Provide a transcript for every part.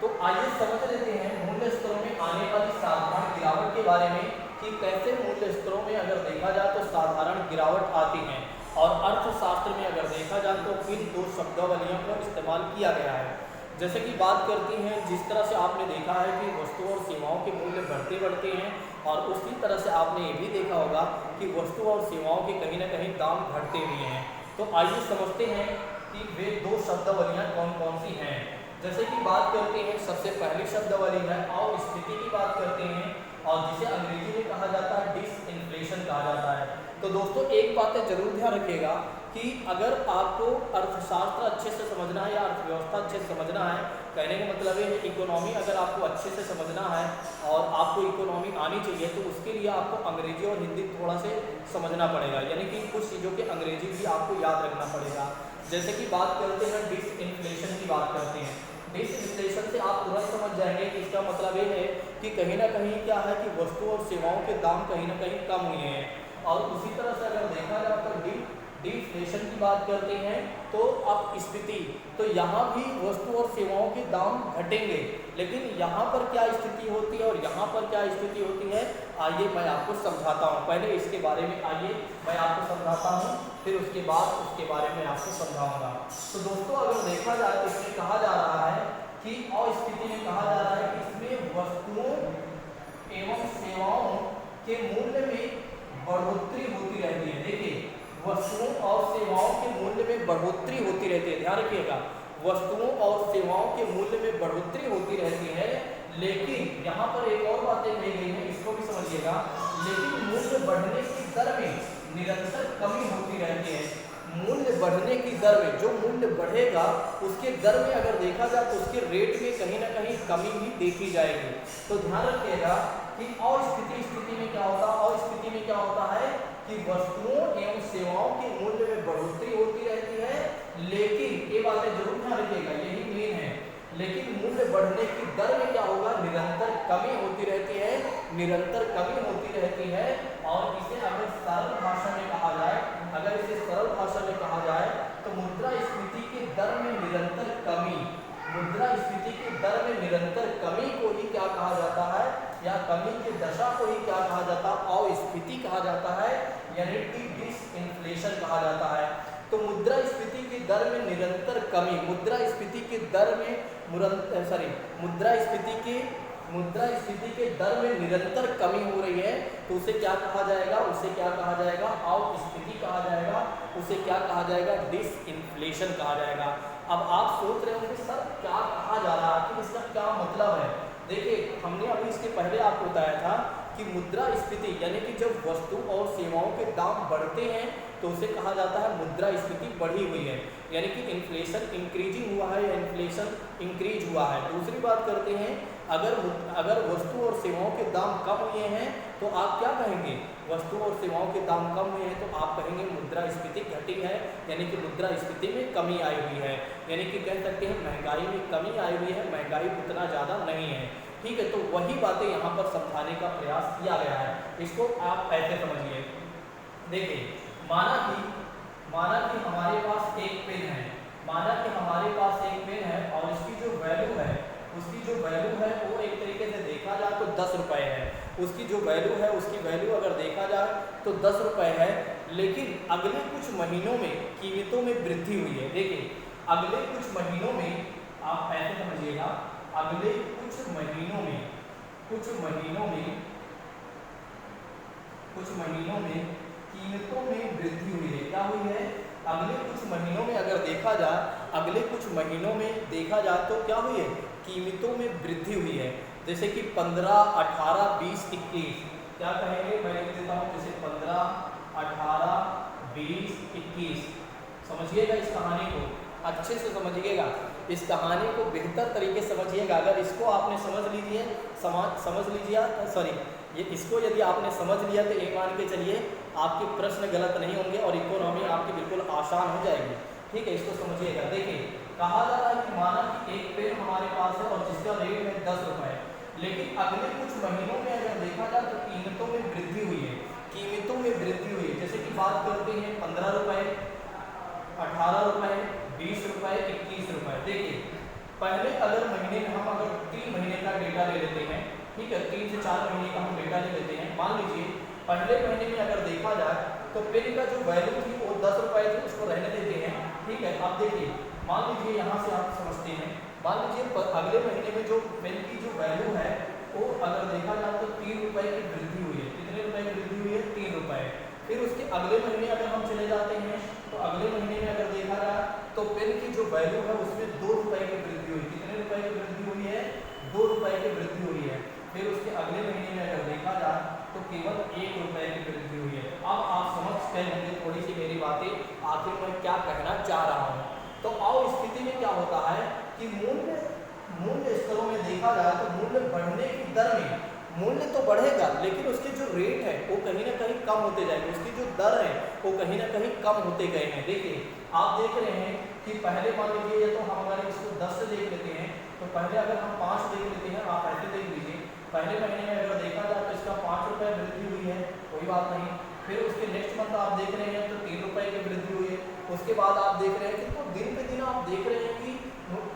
तो आइए समझ लेते हैं मूल्य स्तरों में आने वाली साधारण गिरावट के बारे में कि कैसे मूल्य स्तरों में अगर देखा जाए तो साधारण गिरावट आती है और अर्थशास्त्र में अगर देखा जाए तो किन दो शब्दावलियों का इस्तेमाल किया गया है। जैसे कि बात करती हैं, जिस तरह से आपने देखा है कि वस्तुओं और सेवाओं के मूल्य बढ़ते बढ़ते हैं और उसी तरह से आपने ये भी देखा होगा कि वस्तुओं और सेवाओं के कहीं ना कहीं दाम घटते हुए हैं। तो आइए समझते हैं कि वे दो शब्दावलियाँ कौन कौन सी हैं। जैसे कि बात करते हैं, सबसे पहली शब्दावली है अस्थिति की बात करते हैं और जिसे अंग्रेजी में कहा जाता है डिसइंफ्लेशन कहा जाता है। तो दोस्तों एक बात जरूर ध्यान रखिएगा कि अगर आपको अर्थशास्त्र अच्छे से समझना है या अर्थव्यवस्था अच्छे से समझना है, कहने का मतलब है इकोनॉमी अगर आपको अच्छे से समझना है और आपको इकोनॉमी आनी चाहिए तो उसके लिए आपको अंग्रेजी और हिंदी थोड़ा से समझना पड़ेगा, यानी कि कुछ चीज़ों के अंग्रेजी भी आपको याद रखना पड़ेगा। जैसे कि बात करते हैं डिसइंफ्लेशन की बात करते हैं। डिसइंफ्लेशन से आप तुरंत समझ जाएंगे कि इसका मतलब ये है कि कहीं ना कहीं क्या है कि वस्तु और सेवाओं के दाम कहीं ना कहीं कम हुए हैं। और उसी तरह से अगर देखा जाए तो डिफ्लेशन की बात करते हैं तो अपस्फीति, तो यहाँ भी वस्तु और सेवाओं के दाम घटेंगे, लेकिन यहाँ पर क्या स्थिति होती है और यहाँ पर क्या स्थिति होती है, आइए मैं आपको समझाता हूँ। पहले इसके बारे में आइए मैं आपको समझाता हूँ, फिर उसके बाद उसके बारे में आपको समझाऊंगा। तो दोस्तों अगर देखा जाए तो इसमें कहा जा रहा है कि अस्थिति में कहा जा रहा है कि इसमें वस्तुओं एवं सेवाओं के मूल्य में बढ़ोतरी होती रहती है। देखिए, वस्तुओं और सेवाओं के मूल्य में बढ़ोतरी होती रहती है, ध्यान रखिएगा, वस्तुओं और सेवाओं के मूल्य में बढ़ोतरी होती रहती है। लेकिन यहाँ पर एक और बातें कही गई है, इसको भी समझिएगा, लेकिन मूल्य बढ़ने की दर में निरंतर कमी होती रहती है। मूल्य बढ़ने की दर में, जो मूल्य बढ़ेगा उसके दर में अगर देखा जाए तो उसके रेट में कहीं ना कहीं कमी भी देखी जाएगी। तो ध्यान रखिएगा कि स्थिति में क्या होता है, अस्थिति में क्या होता है कि वस्तुओं एवं सेवाओं के मूल्य में बढ़ोतरी होती रहती है, लेकिन ये बातें जरूर ध्यान रखिएगा, यही मेन है, लेकिन मूल्य बढ़ने की दर में क्या होगा, निरंतर कमी होती रहती है, निरंतर कमी होती रहती है। और इसे अगर सरल भाषा में कहा जाए, अगर इसे सरल भाषा में कहा जाए तो मुद्रास्फीति की दर में निरंतर कमी, मुद्रास्फीति की दर में निरंतर कमी को ही क्या कहा जाता है, या कमी की दशा को ही क्या कहा जाता है, अस्फीति कहा जाता है, यानी कि डिसइंफ्लेशन कहा जाता है। तो मुद्रास्फीति की दर में निरंतर कमी, मुद्रास्फीति की दर में मुद्रास्फीति के दर में निरंतर कमी हो रही है, तो उसे क्या कहा जाएगा, उसे क्या कहा जाएगा, अस्फीति कहा जाएगा, उसे क्या कहा जाएगा, डिसइंफ्लेशन कहा जाएगा। अब आप सोच रहे होंगे सर क्या कहा जा रहा है, कि इसका क्या मतलब है। देखिए, हमने अभी इसके पहले आपको बताया था कि मुद्रास्फीति यानी कि जब वस्तु और सेवाओं के दाम बढ़ते हैं तो उसे कहा जाता है मुद्रास्फीति बढ़ी हुई है, यानी कि इन्फ्लेशन इंक्रीजिंग हुआ है या इन्फ्लेशन इंक्रीज हुआ है। दूसरी बात करते हैं, अगर वस्तु और सेवाओं के दाम कम हुए हैं तो आप क्या कहेंगे, वस्तु और सेवाओं के दाम कम हुए हैं तो आप कहेंगे मुद्रास्फीति घटी है, यानी कि मुद्रास्फीति में कमी आई हुई है, यानी कि कह सकते हैं महंगाई में कमी आई हुई है, महंगाई उतना ज़्यादा नहीं है। ठीक है, तो वही बातें यहाँ पर समझाने का प्रयास किया गया है, इसको आप ऐसे समझिए। देखिए, माना कि हमारे पास एक पेन है, माना कि हमारे पास एक पेन है और इसकी जो वैल्यू है, उसकी जो वैल्यू है वो एक तरीके से देखा जाए तो 10 रुपये है, उसकी जो वैल्यू है, उसकी वैल्यू अगर देखा जाए तो 10 रुपये है, लेकिन अगले कुछ महीनों में कीमतों में वृद्धि हुई है। देखिए, अगले कुछ महीनों में, आप ऐसे समझिएगा, अगले कुछ महीनों में कीमतों में वृद्धि हुई है। क्या हुई है, अगले कुछ महीनों में अगर देखा जाए, अगले कुछ महीनों में देखा जाए तो क्या हुई है, कीमतों में वृद्धि हुई है। जैसे कि 15, 18, 20, 21, क्या कहेंगे, मैं लिख देता हूँ, जैसे 15, 18, 20, 21। समझिएगा इस कहानी को, अच्छे से समझिएगा इस कहानी को, बेहतर तरीके से समझिएगा। अगर इसको आपने इसको यदि आपने समझ लिया तो ये मान के चलिए आपके प्रश्न गलत नहीं होंगे और इकोनॉमी आपकी बिल्कुल आसान हो जाएगी। ठीक है, इसको समझिएगा। देखिए, कहा जा रहा है कि माना कि एक पेन हमारे पास है और जिसका रेट है 10 रुपये, लेकिन अगले कुछ महीनों में अगर देखा जाए तो कीमतों में वृद्धि हुई है, कीमतों में वृद्धि हुई है। जैसे कि बात करते हैं 15 रुपये, 18 रुपये, 20 रुपये, 21 रुपये। देखिए, पहले अगर महीने में हम अगर 3 महीने का डेटा ले लेते हैं, ठीक है, 3 से 4 महीने का हम डेटा ले लेते हैं। मान लीजिए पहले महीने में अगर देखा जाए तो पेन का जो वैल्यू थी वो 10 रुपये थी, उसको रहने देते हैं, ठीक है। अब देखिए मान लीजिए यहाँ से आप समझते हैं, मान लीजिए अगले महीने में जो पेन की जो वैल्यू है वो अगर देखा जाए तो 3 रुपये की वृद्धि हुई है। कितने रुपए की वृद्धि हुई है? 3 रुपये। फिर उसके अगले महीने अगर हम चले जाते हैं तो अगले महीने में अगर देखा जाए तो पेन की जो वैल्यू है उसमें 2 रुपये की वृद्धि हुई। कितने रुपए की वृद्धि हुई है? 2 रुपये की वृद्धि हुई है। फिर उसके अगले महीने में अगर देखा जाए तो केवल 1 रुपये की वृद्धि हुई है। अब आप समझ गए होंगे थोड़ी सी मेरी बातें, आखिर मैं क्या कहना चाह रहा हूँ। तो आओ स्थिति में क्या होता है कि मूल्य स्तरों में देखा जाए तो मूल्य बढ़ने की दर में मूल्य तो बढ़ेगा लेकिन उसके जो रेट है वो कहीं ना कहीं कम होते जाएंगे, उसकी जो दर है वो कहीं ना कहीं कम होते गए हैं। देखिए आप देख रहे हैं कि पहले मान लीजिए या तो हम अगर इसको 10 से देख लेते हैं तो पहले अगर हम 5 देख लेते हैं, आप ऐसे देख लीजिए पहले महीने में अगर देखा जाए तो इसका 5 रुपये वृद्धि हुई है, कोई बात नहीं। फिर उसके नेक्स्ट मंथ आप देख रहे हैं तो 3 रुपये की वृद्धि हुई है। उसके बाद आप देख रहे हैं कि तो दिन पे दिन आप देख रहे हैं कि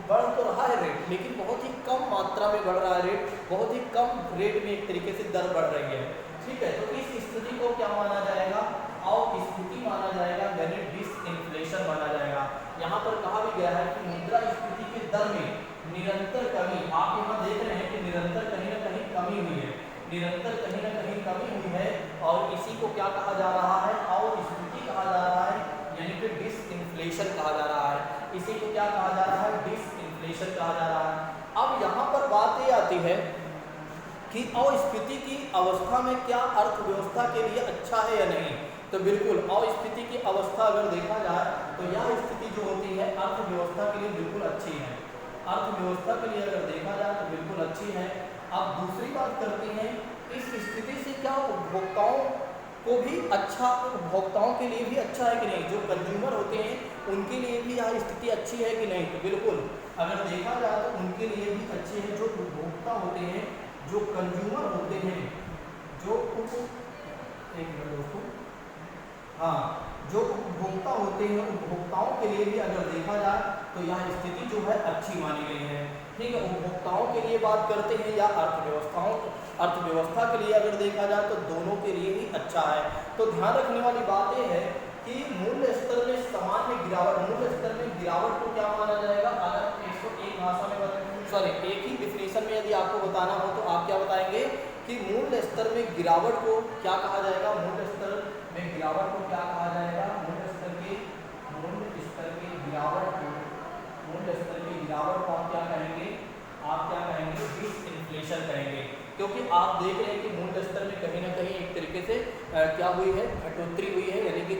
बढ़ तो रहा है रेट लेकिन बहुत ही कम मात्रा में बढ़ रहा है रेट, बहुत ही कम रेट में एक तरीके से दर बढ़ रही है, ठीक है। तो इस स्थिति को क्या माना जाएगा? और स्थिति माना जाएगा यानी डिसइंफ्लेशन माना जाएगा। यहाँ पर कहा भी गया है कि मुद्रास्फीति की दर में निरंतर कमी, आप यहाँ देख रहे हैं कि निरंतर कहीं ना कहीं कमी हुई है, निरंतर कहीं ना कहीं कमी हुई है और इसी को क्या कहा जा रहा है? और स्थिति कहा जा रहा है यानी कि डिसइंफ्लेशन कहा जा रहा है। इसी को क्या कहा जा रहा है? डिसइंफ्लेशन कहा जा रहा है। अब यहाँ पर बात ये आती है कि अस्फीति की अवस्था में क्या अर्थव्यवस्था के लिए अच्छा है या नहीं? तो बिल्कुल अस्फीति की अवस्था अगर देखा जाए तो यह स्थिति जो होती है अर्थव्यवस्था के लिए बिल्कुल अच्छी है, अर्थव्यवस्था के लिए अगर देखा जाए तो बिल्कुल अच्छी है। अब दूसरी बात करते हैं, इस स्थिति से क्या उपभोक्ताओं को भी अच्छा, उपभोक्ताओं के लिए भी अच्छा है कि नहीं? जो कंज्यूमर होते हैं उनके लिए भी यह स्थिति अच्छी है कि नहीं? तो बिल्कुल अगर देखा जाए तो उनके लिए भी अच्छी है। जो उपभोक्ता होते हैं, जो कंज्यूमर होते हैं, जो एक मिनट दोस्तों, हाँ, जो उपभोक्ता होते हैं उपभोक्ताओं के लिए भी अगर देखा जाए तो यह स्थिति जो है अच्छी मानी गई है, ठीक है। उपभोक्ताओं के लिए बात करते हैं या अर्थव्यवस्था के लिए अगर देखा जाए तो दोनों के लिए ही अच्छा है। तो ध्यान रखने वाली बात यह है कि मूल्य स्तर में सामान्य गिरावट, मूल्य स्तर में गिरावट को क्या माना जाएगा? अगर इसको एक भाषा में एक ही डिफिनेशन में यदि आपको बताना हो तो आप क्या बताएंगे कि मूल्य स्तर में गिरावट को क्या कहा जाएगा? मूल्य स्तर में गिरावट को क्या कहा जाएगा? मूल्य स्तर की गिरावट को, मूल्य स्तर की गिरावट को आप क्या कहेंगे? आप क्या कहेंगे? डिसइंफ्लेशन कहेंगे। क्योंकि आप देख रहे हैं कि मूल्य स्तर में कहीं ना कहीं एक तरीके से क्या हुई है? घटोतरी हुई है, यानी कि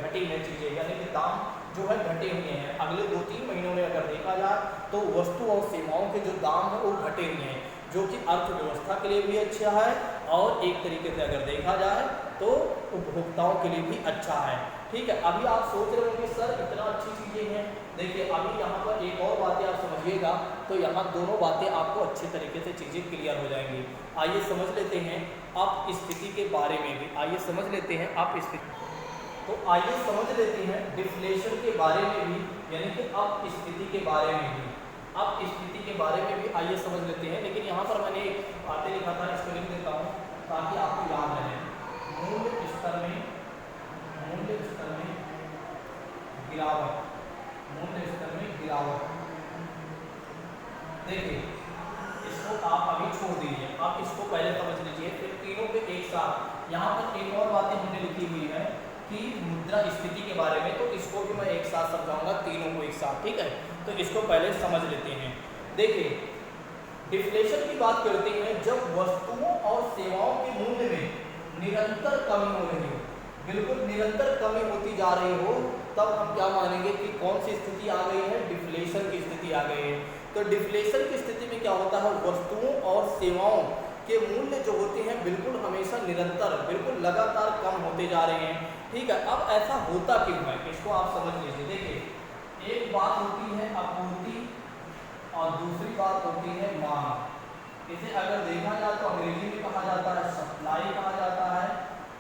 घटी है चीज़ें, यानी कि दाम जो है घटे हुए हैं। अगले 2-3 महीनों में अगर देखा जाए तो वस्तु और सेवाओं के जो दाम है वो घटे हुए हैं, जो कि अर्थव्यवस्था के लिए भी अच्छा है और एक तरीके से अगर देखा जाए तो उपभोक्ताओं के लिए भी अच्छा है, ठीक है। अभी आप सोच रहे होंगे सर इतना अच्छी चीज़ें हैं। देखिए अभी यहाँ पर एक और बातें आप समझिएगा तो यहाँ दोनों बातें आपको अच्छे तरीके से चीज़ें क्लियर हो जाएंगी। आइए समझ लेते हैं आप स्थिति के बारे में भी, आइए समझ लेते हैं आप स्थिति, तो आइए समझ लेते हैं डिफ्लेशन के बारे में भी, यानी कि अब स्थिति के बारे में भी, अब स्थिति के बारे में भी आइए समझ लेते हैं। लेकिन यहाँ पर मैंने एक बातें लिखा था, इसको लिख देता हूँ ताकि आपको याद रहे। मूल्य स्तर में गिरावट, मूल्य स्तर में गिरावट। देखिए इसको आप अभी छोड़ दीजिए, आप इसको पहले समझ लीजिए, फिर तीनों पे एक साथ। यहाँ पर एक और बातें हमने लिखी हुई है कि मुद्रा स्थिति के बारे में, तो इसको भी मैं एक साथ समझाऊंगा, तीनों को एक साथ, ठीक है। तो इसको पहले समझ लेते हैं। देखिए डिफ्लेशन की बात करते हैं जब वस्तुओं और सेवाओं के मूल्य में निरंतर कमी हो रही हो, बिल्कुल निरंतर कमी होती जा रही हो, तब हम क्या मानेंगे कि कौन सी स्थिति आ गई है? डिफ्लेशन की स्थिति आ गई है। तो डिफ्लेशन की स्थिति में क्या होता है? वस्तुओं और सेवाओं के मूल्य जो होते हैं बिल्कुल हमेशा निरंतर, बिल्कुल लगातार कम होते जा रहे हैं, ठीक है। अब ऐसा होता क्यों है? इसको आप समझ लीजिए। देखिए एक बात होती है आपूर्ति और दूसरी बात होती है मांग। इसे अगर देखा जाए तो अंग्रेजी में कहा जाता है सप्लाई कहा जाता है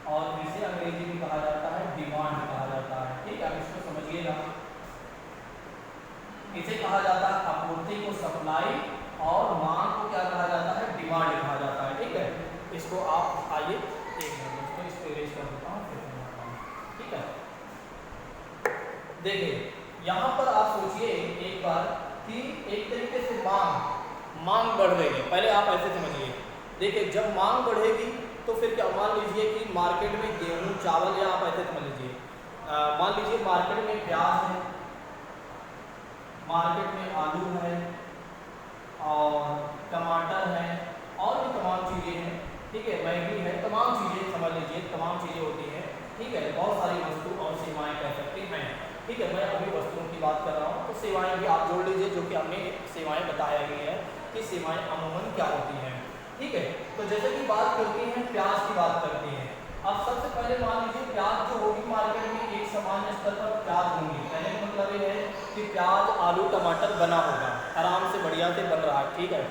और इसे अंग्रेजी में कहा जाता है डिमांड कहा जाता है, ठीक है। अब इसको समझिएगा, इसे कहा जाता है आपूर्ति को सप्लाई और मांग को क्या कहा जाता है, डिमांड कहा जाता है। ठीक है, इसको आप आइए एक मिनट दोस्तों इसको इरेज कर देता हूँ फिर बनाता हूँ। ठीक है, देखिए यहाँ पर आप सोचिए एक बार कि एक तरीके से मांग बढ़ रही है। पहले आप ऐसे समझिए, देखिए जब मांग बढ़ेगी तो फिर क्या, मान लीजिए कि मार्केट में गेहूं चावल, या आप ऐसे समझ लीजिए, मान लीजिए मार्केट में प्याज है, मार्केट में आलू है और टमाटर है और भी तमाम चीज़ें हैं। ठीक है, मैगी है, तमाम चीज़ें समझ लीजिए, तमाम चीज़ें होती हैं। ठीक है, बहुत सारी वस्तु और सेवाएं कह सकते हैं। ठीक है, मैं अभी वस्तुओं की बात कर रहा हूँ, तो सेवाएं भी आप जोड़ लीजिए, जो कि हमने सेवाएं बताया गई है कि सेवाएं अमूमन क्या होती हैं। ठीक है, तो जैसे कि बात करते हैं प्याज की बात करते हैं। अब सबसे पहले मान लीजिए प्याज जो होगी मार्केट में एक सामान्य स्तर पर प्याज होंगी। कहने का मतलब ये है कि प्याज आलू टमाटर बना होगा, आराम से बढ़िया से बन रहा है। ठीक है,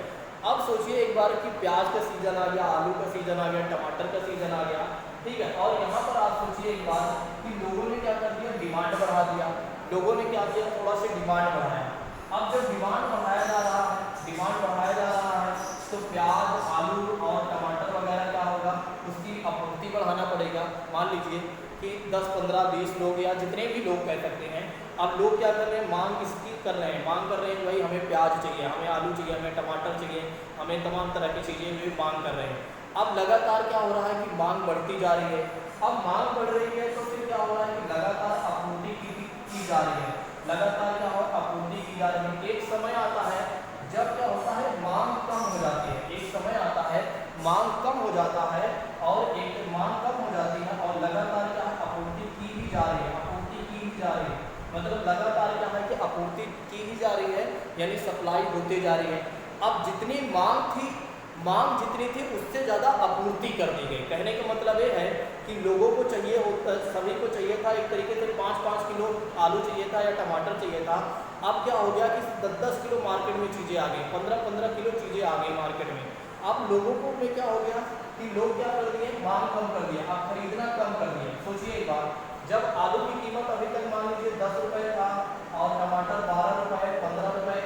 अब सोचिए एक बार कि प्याज का सीजन आ गया, आलू का सीजन आ गया, टमाटर का सीजन आ गया। ठीक है, और यहाँ पर आप सोचिए एक बार कि लोगों ने क्या कर दिया, डिमांड बढ़ा दिया। लोगों ने क्या किया, थोड़ा सा डिमांड बढ़ाया। अब जब डिमांड बढ़ाया जा रहा है, डिमांड बढ़ाया जा रहा है, तो प्याज आलू और टमाटर वगैरह क्या होगा, उसकी आपूर्ति बढ़ाना पड़ेगा। मान लीजिए कि 10 15 20 लोग या जितने भी लोग कह सकते हैं, अब लोग क्या कर रहे हैं, मांग किसकी कर रहे हैं, मांग कर रहे हैं भाई हमें प्याज चाहिए, हमें आलू चाहिए, हमें टमाटर चाहिए, हमें तमाम तरह की चीज़ें भी मांग कर रहे हैं। अब लगातार क्या हो रहा है कि मांग बढ़ती जा रही है। अब मांग बढ़ रही है तो फिर क्या हो रहा है कि लगातार आपूर्ति की जा रही है, लगातार क्या हो, आपूर्ति की जा रही है। एक समय आता है जब क्या होता है, मांग कम हो जाती है। एक समय आता है मांग कम हो जाता है और एक मांग कम हो जाती है और लगातार क्या है, आपूर्ति की ही जा रही है, आपूर्ति की ही जा रही है। मतलब लगातार क्या है कि आपूर्ति की ही जा रही है, यानी सप्लाई होती जा रही है। अब जितनी मांग जितनी थी उससे ज़्यादा आपूर्ति कर दी गई। कहने का मतलब ये है कि लोगों को चाहिए होता, सभी को चाहिए था एक तरीके से 5-5 किलो आलू चाहिए था या टमाटर चाहिए था। अब क्या हो गया कि 10-10 किलो मार्केट में चीज़ें आ गई, 15-15 किलो चीज़ें आ गई मार्केट में। अब लोगों को में क्या हो गया कि लोग क्या कर दिए, मांग कम कर दिया, अब खरीदना कम कर दिया। सोचिए एक बार, जब आलू की कीमत अभी तक मान लीजिए 10 रुपये था और टमाटर 12 रुपये 15 रुपये,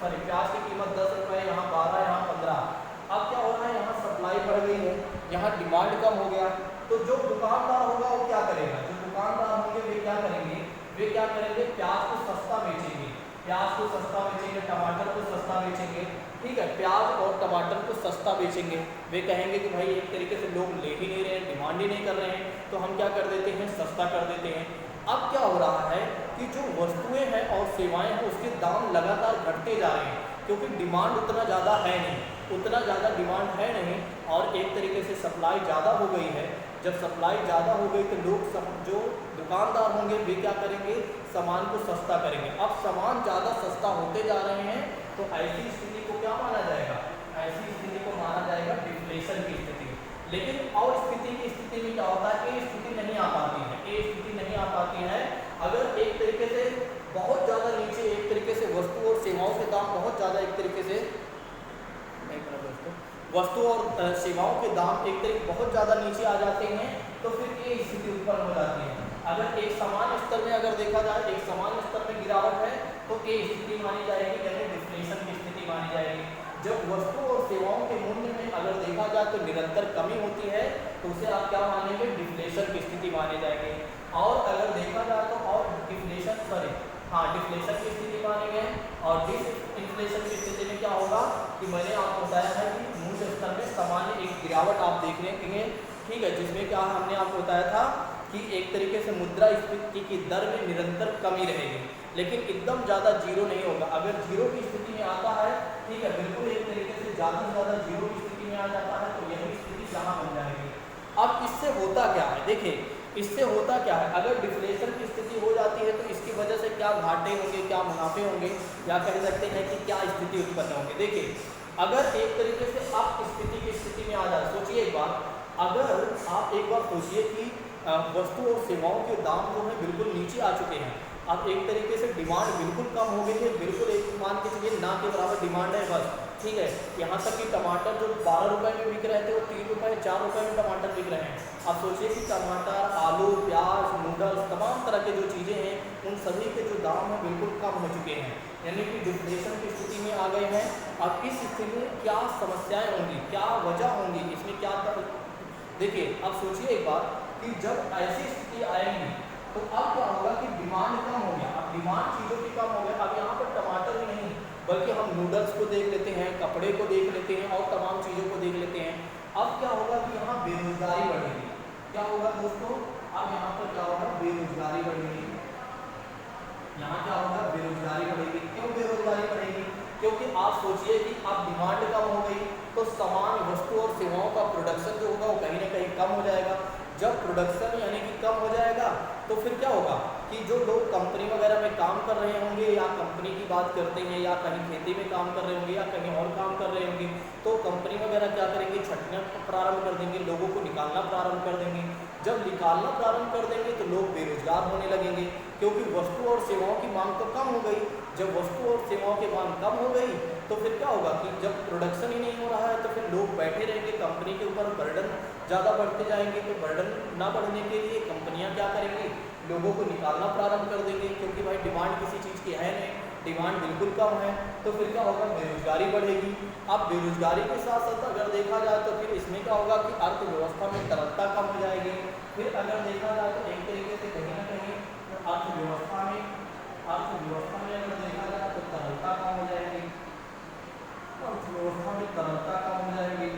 सॉरी प्याज की कीमत 10 रुपये, यहाँ 12, यहाँ 15। अब क्या हो रहा है, यहाँ सप्लाई बढ़ गई है, यहाँ डिमांड कम हो गया। तो जो दुकानदार होगा वो क्या करेगा, जो दुकानदार होंगे वे क्या करेंगे, वे क्या करेंगे, प्याज को सस्ता बेचेंगे, प्याज को सस्ता बेचेंगे, टमाटर को सस्ता बेचेंगे। ठीक है, प्याज और टमाटर को सस्ता बेचेंगे। वे कहेंगे कि भाई एक तरीके से लोग ले ही नहीं रहे हैं, डिमांड ही नहीं कर रहे हैं, तो हम क्या कर देते हैं, सस्ता कर देते हैं। अब क्या हो रहा है कि जो वस्तुएं हैं और सेवाएं हैं उसके दाम लगातार घटते जा रहे हैं, क्योंकि डिमांड उतना ज़्यादा है नहीं, उतना ज़्यादा डिमांड है नहीं और एक तरीके से सप्लाई ज़्यादा हो गई है। जब सप्लाई ज़्यादा हो गई तो लोग जो दुकानदार होंगे वे क्या करेंगे, सामान को सस्ता करेंगे। अब सामान ज़्यादा सस्ता होते जा रहे हैं, तो ऐसी स्थिति को क्या माना जाएगा, ऐसी स्थिति को माना जाएगा डिफ्लेशन की स्थिति। लेकिन और स्थिति में क्या होता है, ये स्थिति नहीं आ पाती है, ये स्थिति नहीं आ पाती है अगर एक तरीके से बहुत ज़्यादा नीचे, एक तरीके से वस्तु और सेवाओं के दाम बहुत ज़्यादा, एक तरीके से वस्तु और सेवाओं के दाम एक तरीके बहुत ज़्यादा नीचे आ जाते हैं, तो फिर ये स्थिति उत्पन्न हो जाती है। अगर एक समान स्तर में अगर देखा जाए, एक समान स्तर में गिरावट है तो ये स्थिति मानी जाएगी, यानी डिफ्लेशन की स्थिति मानी जाएगी। जब वस्तु और सेवाओं के मूल्य में अगर देखा जाए तो निरंतर कमी होती है, तो उसे आप क्या मानेंगे, डिफ्लेशन की स्थिति मानी जाएगी। और अगर देखा जाए तो और डिफ्लेशन की स्थिति मानेंगे। और डिसइंफ्लेशन की स्थिति में क्या होगा कि मैंने आपको बताया है कि मूल्य स्तर में सामान्य एक गिरावट आप देख रहे हैं। ठीक है, जिसमें क्या हमने आपको बताया था कि एक तरीके से मुद्रास्फीति की दर में निरंतर कमी रहेगी, लेकिन एकदम ज़्यादा जीरो नहीं होगा। अगर जीरो की स्थिति में आता है, ठीक है, बिल्कुल एक तरीके से ज़्यादा से ज़्यादा जीरो की स्थिति में आ जाता है, तो यही स्थिति यहाँ बन जाएगी। अब इससे होता क्या है, देखिए इससे होता क्या है, अगर डिफ्लेशन की स्थिति हो जाती है तो इसकी वजह से क्या घाटे होंगे, क्या मुनाफे होंगे, या कह सकते हैं कि क्या स्थिति उत्पन्न होंगी। देखिए अगर एक तरीके से आप स्थिति में आ जाए, सोचिए एक बार, अगर आप एक बार सोचिए कि वस्तु और सेवाओं के दाम जो है बिल्कुल नीचे आ चुके हैं, अब एक तरीके से डिमांड बिल्कुल कम हो गई है, बिल्कुल एक मान के चलिए ना के बराबर डिमांड है बस, ठीक है। यहाँ तक कि टमाटर जो 12 रुपये में बिक रहे थे वो 3 रुपये 4 रुपये में टमाटर बिक रहे हैं। अब सोचिए कि टमाटर, आलू, प्याज, नूडल्स, तमाम तरह के जो चीज़ें हैं उन सभी के जो दाम हैं बिल्कुल कम हो चुके हैं, यानी कि डिफ्लेशन की स्थिति में आ गए हैं। अब इस स्थिति में क्या समस्याएं होंगी, क्या वजह होंगी, इसमें क्या देखिए अब सोचिए एक बार कि जब ऐसी स्थिति आएगी तो अब क्या होगा कि डिमांड कम हो गया। अब डिमांड चीज़ों की कम हो गया, अब यहाँ पर टमाटर ही नहीं बल्कि हम नूडल्स को देख लेते हैं, कपड़े को देख लेते हैं और तमाम चीज़ों को देख लेते हैं। अब क्या होगा कि यहाँ बेरोजगारी बढ़ेगी। क्या होगा दोस्तों, अब यहाँ पर क्या होगा, बेरोजगारी बढ़ेगी। यहाँ क्या होगा, बेरोजगारी बढ़ेगी। क्यों बेरोजगारी बढ़ेगी, क्योंकि आप सोचिए कि अब डिमांड कम हो गई तो सामान, वस्तु और सेवाओं का प्रोडक्शन जो होगा वो कहीं ना कहीं कम हो जाएगा। जब प्रोडक्शन यानी कि कम हो जाएगा तो फिर क्या होगा कि जो लोग कंपनी वगैरह में काम कर रहे होंगे, या कंपनी की बात करते हैं, या कहीं खेती में काम कर रहे होंगे, या कहीं और काम कर रहे होंगे, तो कंपनी वगैरह क्या करेंगे, छंटना प्रारंभ कर देंगे, लोगों को निकालना प्रारंभ कर देंगे। जब निकालना प्रारंभ कर देंगे तो लोग बेरोजगार होने लगेंगे, क्योंकि वस्तु और सेवाओं की मांग तो कम हो गई। जब वस्तु और सेवाओं की मांग कम हो गई तो फिर क्या होगा कि जब प्रोडक्शन ही नहीं हो रहा है तो फिर लोग बैठे रहेंगे, कंपनी के ऊपर बर्डन ज़्यादा बढ़ते जाएंगे। तो बर्डन ना बढ़ने के लिए कंपनियां क्या करेंगी, लोगों को निकालना प्रारंभ कर देंगे, क्योंकि भाई डिमांड किसी चीज़ की है नहीं, डिमांड बिल्कुल कम है। तो फिर क्या होगा, बेरोजगारी बढ़ेगी। अब बेरोजगारी के साथ साथ अगर देखा जाए तो फिर इसमें क्या होगा कि अर्थव्यवस्था में तरलता कम हो जाएगी। फिर अगर देखा जाए तो एक तरीके से कहीं ना कहीं अर्थव्यवस्था में अगर देखा जाए तो तरलता कम हो जाएगी। अर्थव्यवस्था में तरलता कम हो जाएगी।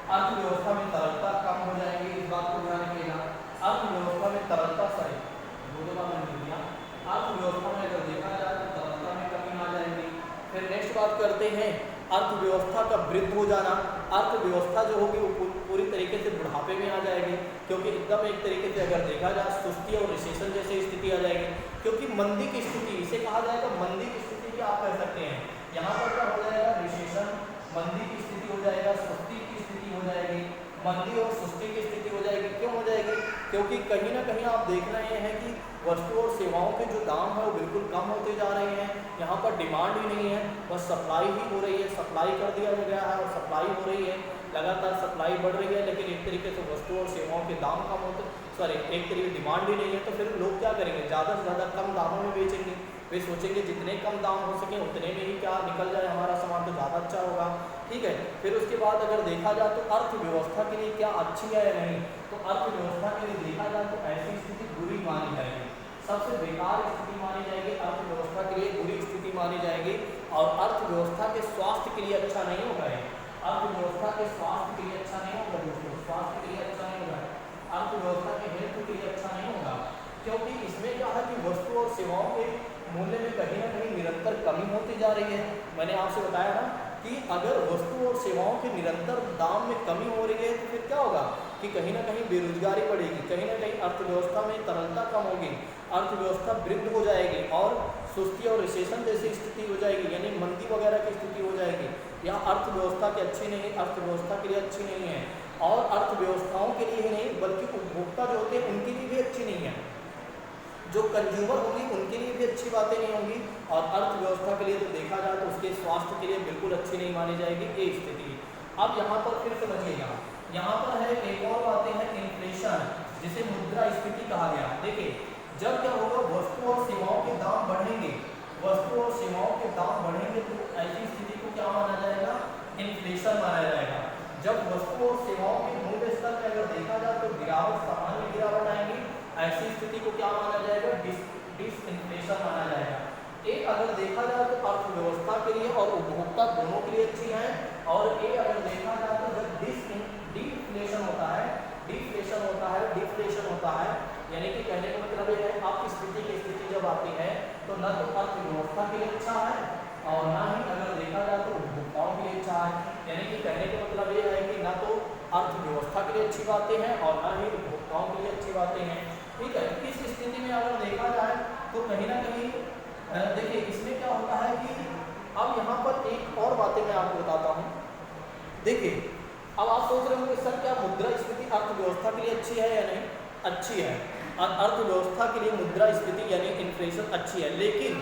अर्थव्यवस्था में तरलता कम हो जाएगी, इस बात को ध्यान रखिएगा। अर्थव्यवस्था में तरलता, सॉरी दो बार मैंने लिख दिया। अर्थव्यवस्था में अगर देखा जाए तो तरलता में कमी आ जाएगी। फिर नेक्स्ट बात करते हैं अर्थव्यवस्था का वृद्ध हो जाना। अर्थव्यवस्था जो होगी वो पूरी तरीके से बुढ़ापे में आ जाएगी, क्योंकि एकदम एक तरीके से अगर देखा जाए सुस्ती और रिसेशन जैसी स्थिति आ जाएगी। क्योंकि मंदी की स्थिति, इसे कहा जाएगा मंदी की स्थिति भी आप कह सकते हैं। यहाँ पर क्या हो जाएगा, रिसेशन, मंदी की स्थिति हो जाएगा, सुस्ती की स्थिति हो जाएगी। मंदी और सुस्ती की स्थिति हो जाएगी। क्यों हो जाएगी, क्योंकि कहीं ना कहीं आप देख रहे हैं कि वस्तु और सेवाओं के जो दाम है वो बिल्कुल कम होते जा रहे हैं। यहाँ पर डिमांड ही नहीं है, बस सप्लाई ही हो रही है, सप्लाई कर दिया गया है और सप्लाई हो रही है, लगातार सप्लाई बढ़ रही है। लेकिन एक तरीके से वस्तु और सेवाओं के दाम कम होते, सॉरी एक तरीके डिमांड ही नहीं है, तो फिर लोग क्या करेंगे, ज़्यादा से ज़्यादा कम दामों में बेचेंगे। वे सोचेंगे जितने कम दाम हो सके उतने में ही क्या निकल जाए हमारा सामान तो ज़्यादा अच्छा होगा, ठीक है। फिर उसके बाद अगर देखा जाए तो अर्थव्यवस्था के लिए क्या अच्छी है या नहीं, तो अर्थव्यवस्था के लिए देखा जाए तो ऐसी स्थिति बुरी मानी जाएगी, सबसे बेकार स्थिति मानी जाएगी, अर्थव्यवस्था के लिए बुरी स्थिति मानी जाएगी। और अर्थव्यवस्था के स्वास्थ्य के लिए अच्छा नहीं होगा, अर्थव्यवस्था के स्वास्थ्य के लिए अच्छा नहीं होगा दोस्तों, स्वास्थ्य के लिए अच्छा नहीं होगा, अर्थव्यवस्था के हेल्थ के लिए अच्छा नहीं होगा। क्योंकि इसमें क्या है कि वस्तु और सेवाओं के मूल्य में कहीं ना कहीं निरंतर कमी होती जा रही है। मैंने आपसे बताया ना कि अगर वस्तु और सेवाओं के निरंतर दाम में कमी हो रही है तो फिर क्या होगा कि कहीं ना कहीं बेरोजगारी बढ़ेगी, कहीं ना कहीं अर्थव्यवस्था में तरलता कम होगी, अर्थव्यवस्था वृद्ध हो जाएगी और सुस्ती और रिसेशन जैसी स्थिति हो जाएगी, यानी मंदी वगैरह की स्थिति हो जाएगी। यह अर्थव्यवस्था की अच्छी नहीं, अर्थव्यवस्था के लिए अच्छी नहीं है, और अर्थव्यवस्थाओं के लिए ही नहीं बल्कि उपभोक्ता जो होते हैं उनके लिए भी अच्छी नहीं है, जो कंज्यूमर होंगी उनके लिए भी अच्छी बातें नहीं होंगी। और अर्थव्यवस्था के लिए तो देखा जाए तो उसके स्वास्थ्य के लिए बिल्कुल अच्छी नहीं मानी जाएगी ये स्थिति। अब यहाँ पर फिर समझिएगा, यहाँ पर है एक और बातें हैं इन्फ्लेशन, जिसे मुद्रास्फीति कहा गया। देखिए जब क्या होगा, वस्तु और सेवाओं के दाम बढ़ेंगे, वस्तु और सेवाओं के दाम बढ़ेंगे तो ऐसी स्थिति को क्या माना जाएगा, इन्फ्लेशन माना जाएगा। जब वस्तु और सेवाओं के मूल्य स्तर में अगर देखा जाए तो गिरावट, सामान्य गिरावट आएगी, ऐसी स्थिति को क्या माना जाएगा, डिसइन्फ्लेशन माना जाएगा। एक अगर देखा जाए तो अर्थव्यवस्था के लिए और उपभोक्ता दोनों के लिए अच्छी है, और एक अगर देखा जाए तो जब डिफ्लेशन होता है, डिफ्लेशन होता है, यानी कि कहने का मतलब ये है आप स्थिति जब आती है तो न तो अर्थव्यवस्था के लिए अच्छा है और ना ही अगर देखा जाए तो उपभोक्ताओं के लिए अच्छा है। यानी कि कहने का मतलब ये है कि ना तो अर्थव्यवस्था के लिए अच्छी बातें हैं और ना ही उपभोक्ताओं के लिए अच्छी बातें हैं, ठीक है। इस स्थिति में अगर देखा जाए तो कहीं ना कहीं देखिए इसमें क्या होता है कि अब यहाँ पर एक और बातें मैं आपको बताता हूँ। देखिए अब आप सोच रहे होंगे सर क्या मुद्रास्फीति अर्थव्यवस्था के लिए अच्छी है या नहीं, अच्छी है। अर्थव्यवस्था के लिए मुद्रास्फीति यानी इन्फ्लेशन अच्छी है, लेकिन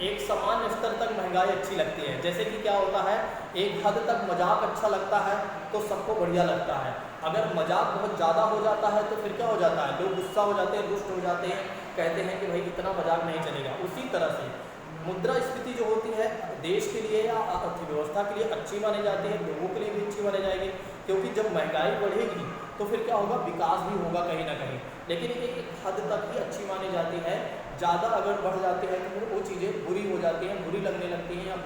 एक समान स्तर तक महंगाई अच्छी लगती है। जैसे कि क्या होता है, एक हद तक मजाक अच्छा लगता है तो सबको बढ़िया लगता है, अगर मजाक बहुत ज़्यादा हो जाता है तो फिर क्या हो जाता है, लोग गुस्सा हो जाते हैं, रुष्ट हो जाते हैं, कहते हैं कि भाई इतना मजाक नहीं चलेगा। उसी तरह से मुद्रास्फीति जो होती है देश के लिए या अर्थव्यवस्था के लिए अच्छी मानी जाती है, लोगों के लिए भी अच्छी मानी जाएगी, क्योंकि जब महंगाई बढ़ेगी तो फिर क्या होगा, विकास भी होगा कहीं ना कहीं। लेकिन एक हद तक ही अच्छी मानी जाती है, ज़्यादा अगर बढ़ जाती है तो फिर वो चीज़ें बुरी हो जाती हैं, बुरी लगने लगती हैं, या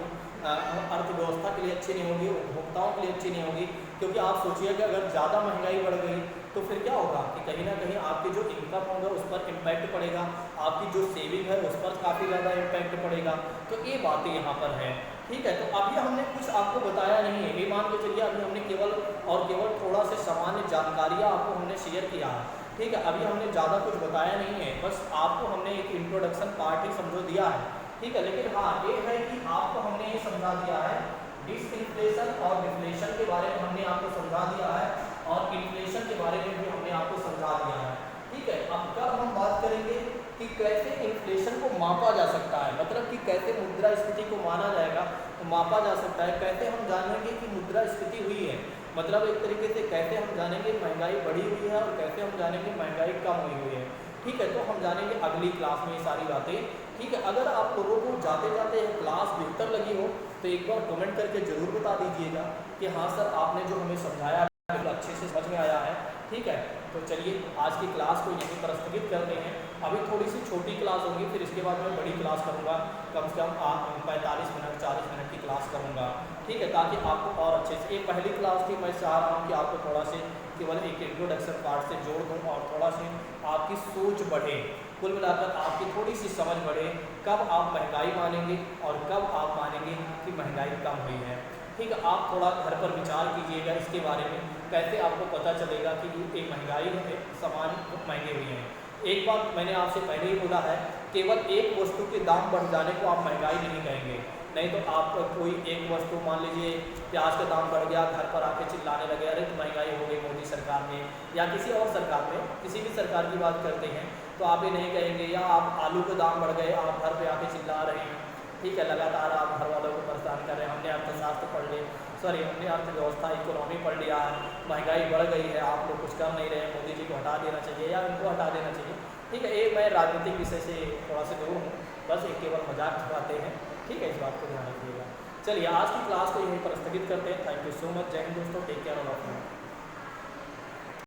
अर्थव्यवस्था के लिए अच्छी नहीं होगी, उपभोक्ताओं के लिए अच्छी नहीं होगी। क्योंकि आप सोचिए कि अगर ज़्यादा महंगाई बढ़ गई तो फिर क्या होगा कि कहीं ना कहीं आपकी जो इनकम होगा उस पर इम्पैक्ट पड़ेगा, आपकी जो सेविंग है उस पर काफ़ी ज़्यादा इम्पैक्ट पड़ेगा। तो ये बातें यहाँ पर हैं, ठीक है। तो अभी हमने कुछ आपको बताया नहीं है, ये मान के चलिए अभी हमने केवल और केवल थोड़ा से सामान्य जानकारियाँ आपको हमने शेयर किया है, ठीक है। अभी हमने ज़्यादा कुछ बताया नहीं है, बस आपको हमने एक इंट्रोडक्शन पार्ट ही समझो दिया है, ठीक है। लेकिन हाँ ये है कि आपको हमने ये समझा दिया है, डिसइन्फ्लेशन और डिफ्लेशन के बारे में हमने आपको समझा दिया है, और इन्फ्लेशन के बारे में भी हमने आपको समझा दिया है, ठीक है। अब कल हम बात करेंगे कि कैसे इन्फ्लेशन को मापा जा सकता है, मतलब कि कैसे मुद्रास्फीति को माना जाएगा तो मापा जा सकता है, कैसे हम जानेंगे कि मुद्रास्फीति हुई है, मतलब एक तरीके से कैसे हम जानेंगे महंगाई बढ़ी हुई है और कैसे हम जानेंगे महंगाई कम हुई हुई है, ठीक है। तो हम जानेंगे अगली क्लास में ये सारी बातें, ठीक है। अगर आप लोगों को जाते जाते क्लास बेहतर लगी हो तो एक बार कमेंट करके ज़रूर बता दीजिएगा कि हाँ सर आपने जो हमें समझाया अच्छे से समझ में आया है, ठीक है। तो चलिए आज की क्लास को यहीं पर स्थगित करते हैं। अभी थोड़ी सी छोटी क्लास होगी, फिर इसके बाद मैं बड़ी क्लास करूँगा, कम से कम 45 मिनट 40 मिनट की क्लास करूँगा, ठीक है, ताकि आपको और अच्छे से, ये पहली क्लास थी, मैं चाह रहा हूँ कि आपको थोड़ा से केवल एक इंट्रोडक्शन पार्ट से जोड़ दूँ और थोड़ा सी आपकी सोच बढ़े, कुल मिलाकर आपकी थोड़ी सी समझ बढ़े, कब आप महंगाई मानेंगे और कब आप मानेंगे कि महंगाई कम हुई है, ठीक है। आप थोड़ा घर पर विचार कीजिएगा इसके बारे में, कैसे आपको पता चलेगा कि ये महंगाई है, सामान महंगे हुए हैं। एक बात मैंने आपसे पहले ही बोला है, केवल एक वस्तु के दाम बढ़ जाने को आप महंगाई नहीं कहेंगे, नहीं तो आप कोई एक वस्तु मान लीजिए प्याज का दाम बढ़ गया, घर पर आके चिल्लाने लगे अरे तो महंगाई हो गई मोदी सरकार ने, या किसी और सरकार में, किसी भी सरकार की बात करते हैं तो आप ये नहीं कहेंगे, या आप आलू के दाम बढ़ गए आप घर पे आके चिल्ला रहे हैं, ठीक है, लगातार आप घर वालों को परेशान कर रहे हैं, हमने अर्थशास्त्र पढ़ लिया, सॉरी हमने अर्थव्यवस्था इकोनॉमी पढ़ लिया है, महंगाई बढ़ गई है, आप लोग कुछ कर नहीं रहे हैं, मोदी जी को हटा देना चाहिए या इनको हटा देना चाहिए, ठीक है। ये मैं राजनीतिक विषय से थोड़ा सा दूर हूँ, बस एक केवल मजाक छुपाते हैं, ठीक है, इस बात को ध्यान रखिएगा। चलिए आज की क्लास को यहीं पर स्थगित करते हैं। थैंक यू सो मच, जय हिंद दोस्तों, take care all of you.